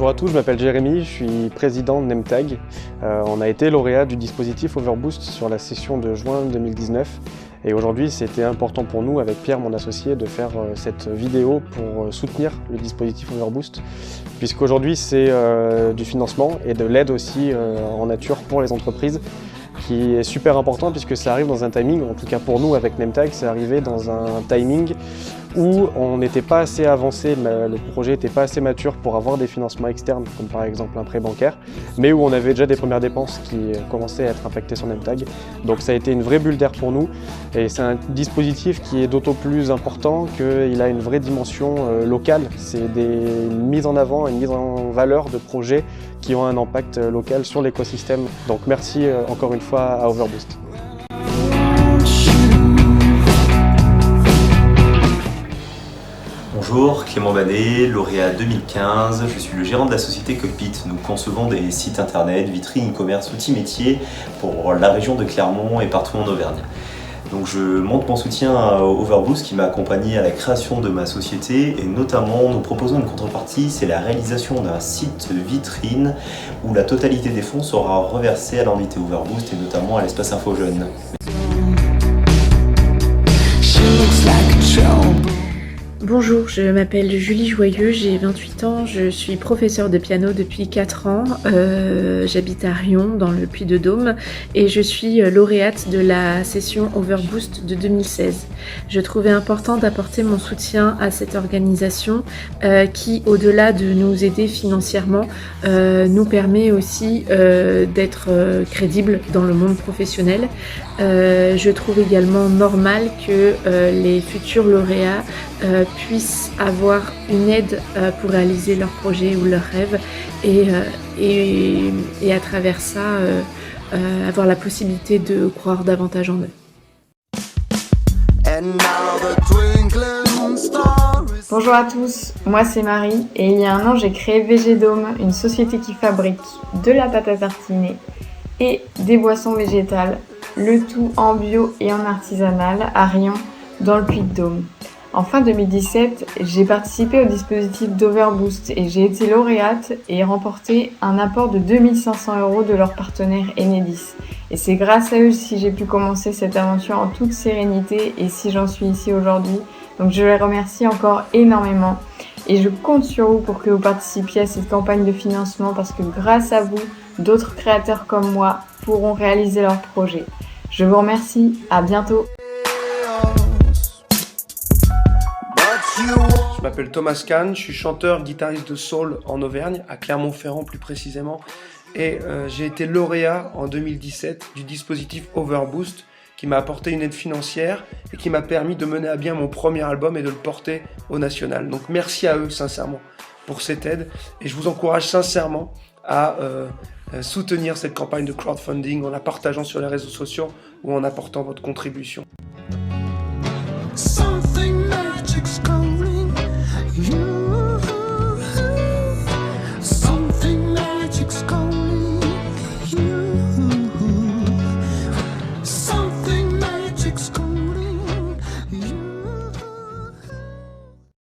Bonjour à tous, je m'appelle Jérémy, je suis président de Nemtag. On a été lauréat du dispositif Overboost sur la session de juin 2019 et aujourd'hui c'était important pour nous avec Pierre, mon associé, de faire cette vidéo pour soutenir le dispositif Overboost puisqu'aujourd'hui c'est du financement et de l'aide aussi en nature pour les entreprises qui est super important puisque ça arrive dans un timing, en tout cas pour nous avec Nemtag, c'est arrivé dans un timing où on n'était pas assez avancé, le projet n'était pas assez mature pour avoir des financements externes, comme par exemple un prêt bancaire, mais où on avait déjà des premières dépenses qui commençaient à être impactées sur Nemtag. Donc ça a été une vraie bulle d'air pour nous et c'est un dispositif qui est d'autant plus important qu'il a une vraie dimension locale. C'est une mise en avant, une mise en valeur de projets qui ont un impact local sur l'écosystème. Donc merci encore une fois à Overboost. Bonjour, Clément Banet, lauréat 2015, je suis le gérant de la société Cockpit. Nous concevons des sites internet, vitrines, e-commerce, outils métiers pour la région de Clermont et partout en Auvergne. Donc je montre mon soutien à Overboost qui m'a accompagné à la création de ma société et notamment nous proposons une contrepartie, c'est la réalisation d'un site vitrine où la totalité des fonds sera reversée à l'entité Overboost et notamment à l'espace Info Jeunes. Bonjour, je m'appelle Julie Joyeux, j'ai 28 ans, je suis professeure de piano depuis 4 ans, j'habite à Rion dans le Puy-de-Dôme et je suis lauréate de la session Overboost de 2016. Je trouvais important d'apporter mon soutien à cette organisation qui, au-delà de nous aider financièrement, nous permet aussi d'être crédible dans le monde professionnel. Je trouve également normal que les futurs lauréats puissent avoir une aide pour réaliser leurs projets ou leurs rêves et à travers ça avoir la possibilité de croire davantage en eux. Bonjour à tous, moi c'est Marie et il y a un an j'ai créé VGDome, une société qui fabrique de la pâte à tartiner et des boissons végétales, le tout en bio et en artisanal à Rion dans le Puy-de-Dôme. En fin 2017, j'ai participé au dispositif d'Overboost et j'ai été lauréate et remporté un apport de 2500 € de leur partenaire Enedis. Et c'est grâce à eux si j'ai pu commencer cette aventure en toute sérénité et si j'en suis ici aujourd'hui. Donc je les remercie encore énormément et je compte sur vous pour que vous participiez à cette campagne de financement parce que grâce à vous, d'autres créateurs comme moi pourront réaliser leurs projets. Je vous remercie, à bientôt. Je m'appelle Thomas Kahn, je suis chanteur, guitariste de soul en Auvergne, à Clermont-Ferrand plus précisément. Et j'ai été lauréat en 2017 du dispositif Overboost qui m'a apporté une aide financière et qui m'a permis de mener à bien mon premier album et de le porter au national. Donc merci à eux sincèrement pour cette aide et je vous encourage sincèrement à soutenir cette campagne de crowdfunding en la partageant sur les réseaux sociaux ou en apportant votre contribution.